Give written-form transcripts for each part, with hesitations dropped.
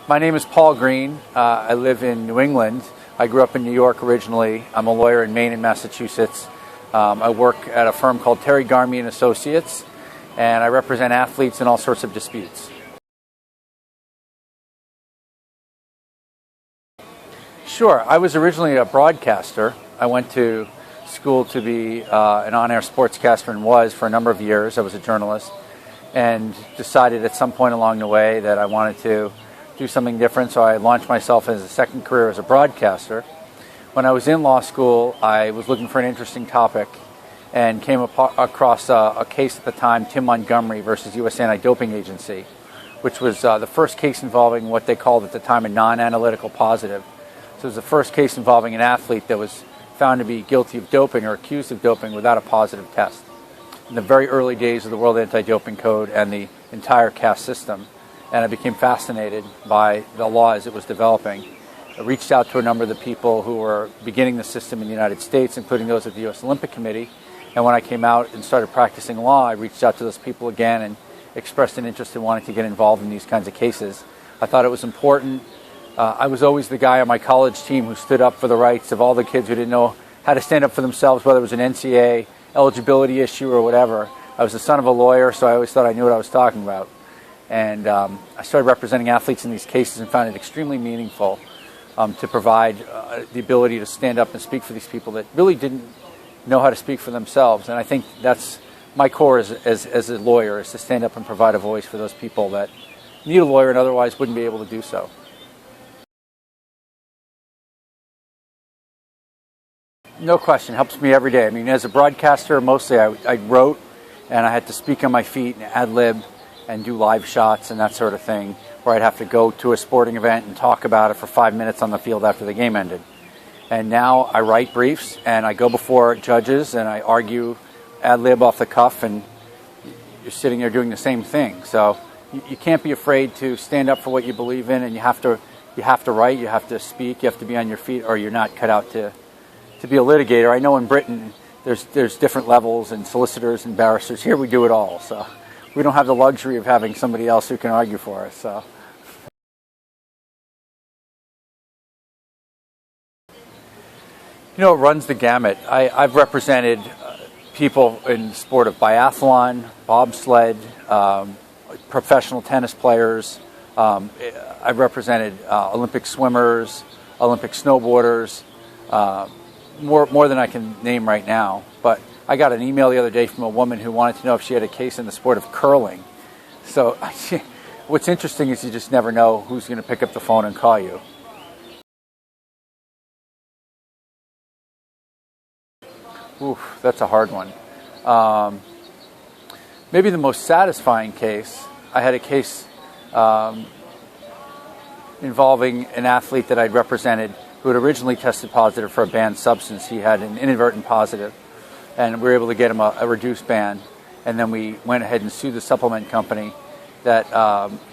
My name is Paul Greene. I live in New England. I grew up in New York originally. I'm a lawyer in Maine and Massachusetts. I work at a firm called Terry Garmy and Associates, and I represent athletes in all sorts of disputes. Sure. I was originally a broadcaster. I went to school to be an on-air sportscaster and was for a number of years. I was a journalist and decided at some point along the way that I wanted to do something different, so I launched myself as a second career as a broadcaster. When I was in law school, I was looking for an interesting topic and came across a case at the time, Tim Montgomery versus U.S. Anti-Doping Agency, which was the first case involving what they called at the time a non-analytical positive. So it was the first case involving an athlete that was found to be guilty of doping or accused of doping without a positive test. In the very early days of the World Anti-Doping Code and the entire caste system, and I became fascinated by the law as it was developing. I reached out to a number of the people who were beginning the system in the United States, including those at the U.S. Olympic Committee. And when I came out and started practicing law, I reached out to those people again and expressed an interest in wanting to get involved in these kinds of cases. I thought it was important. I was always the guy on my college team who stood up for the rights of all the kids who didn't know how to stand up for themselves, whether it was an NCAA eligibility issue or whatever. I was the son of a lawyer, so I always thought I knew what I was talking about. And I started representing athletes in these cases and found it extremely meaningful to provide the ability to stand up and speak for these people that really didn't know how to speak for themselves. And I think that's my core as a lawyer, is to stand up and provide a voice for those people that need a lawyer and otherwise wouldn't be able to do so. No question, helps me every day. I mean, as a broadcaster, mostly I wrote and I had to speak on my feet and ad-lib and do live shots and that sort of thing, where I'd have to go to a sporting event and talk about it for 5 minutes on the field after the game ended. And now I write briefs and I go before judges and I argue ad-lib off the cuff, and you're sitting there doing the same thing. So you can't be afraid to stand up for what you believe in, and you have to write, you have to speak, you have to be on your feet, or you're not cut out to be a litigator. I know in Britain there's different levels and solicitors and barristers. Here we do it all, so we don't have the luxury of having somebody else who can argue for us. So. You know, it runs the gamut. I've represented people in the sport of biathlon, bobsled, professional tennis players. I've represented Olympic swimmers, Olympic snowboarders, more than I can name right now. But I got an email the other day from a woman who wanted to know if she had a case in the sport of curling. So what's interesting is you just never know who's going to pick up the phone and call you. Oof, that's a hard one. Maybe the most satisfying case, I had a case involving an athlete that I'd represented who had originally tested positive for a banned substance. He had an inadvertent positive, and we were able to get him a reduced ban. And then we went ahead and sued the supplement company that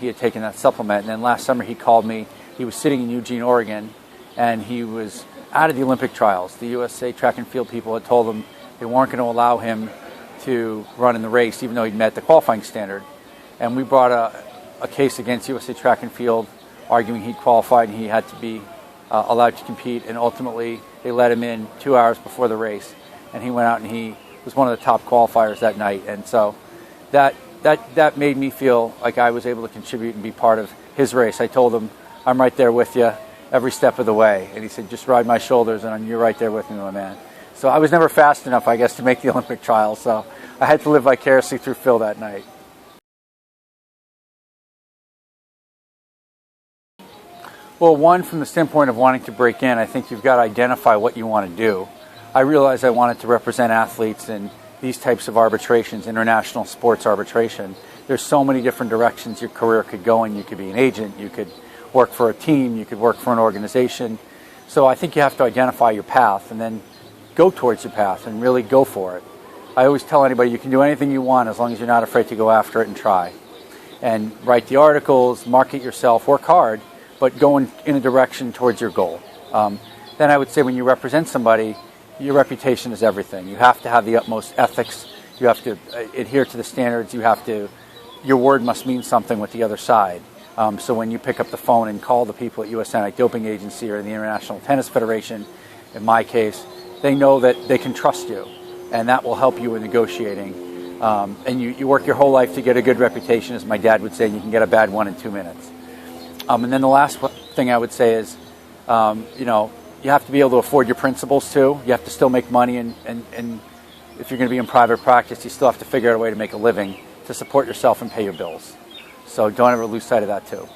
he had taken that supplement. And then last summer he called me. He was sitting in Eugene, Oregon, and he was out of the Olympic trials. The USA track and field people had told him they weren't going to allow him to run in the race, even though he'd met the qualifying standard. And we brought a case against USA track and field, arguing he'd qualified and he had to be allowed to compete. And ultimately, they let him in 2 hours before the race, and he went out and he was one of the top qualifiers that night. And so that made me feel like I was able to contribute and be part of his race. I told him, I'm right there with you every step of the way. And he said, just ride my shoulders, and you're right there with me, my man. So I was never fast enough, I guess, to make the Olympic trials. So I had to live vicariously through Phil that night. Well, one, from the standpoint of wanting to break in, I think you've got to identify what you want to do. I realized I wanted to represent athletes in these types of arbitrations, international sports arbitration. There's so many different directions your career could go in. You could be an agent, you could work for a team, you could work for an organization. So I think you have to identify your path and then go towards your path and really go for it. I always tell anybody you can do anything you want as long as you're not afraid to go after it and try. And write the articles, market yourself, work hard, but go in a direction towards your goal. Then I would say when you represent somebody, your reputation is everything. You have to have the utmost ethics. You have to adhere to the standards. Your word must mean something with the other side. So when you pick up the phone and call the people at U.S. Anti-Doping Agency or the International Tennis Federation, in my case, they know that they can trust you, and that will help you in negotiating. And you work your whole life to get a good reputation, as my dad would say, and you can get a bad one in 2 minutes. And then the last thing I would say is, you have to be able to afford your principals too. You have to still make money, and if you're going to be in private practice, you still have to figure out a way to make a living to support yourself and pay your bills. So don't ever lose sight of that too.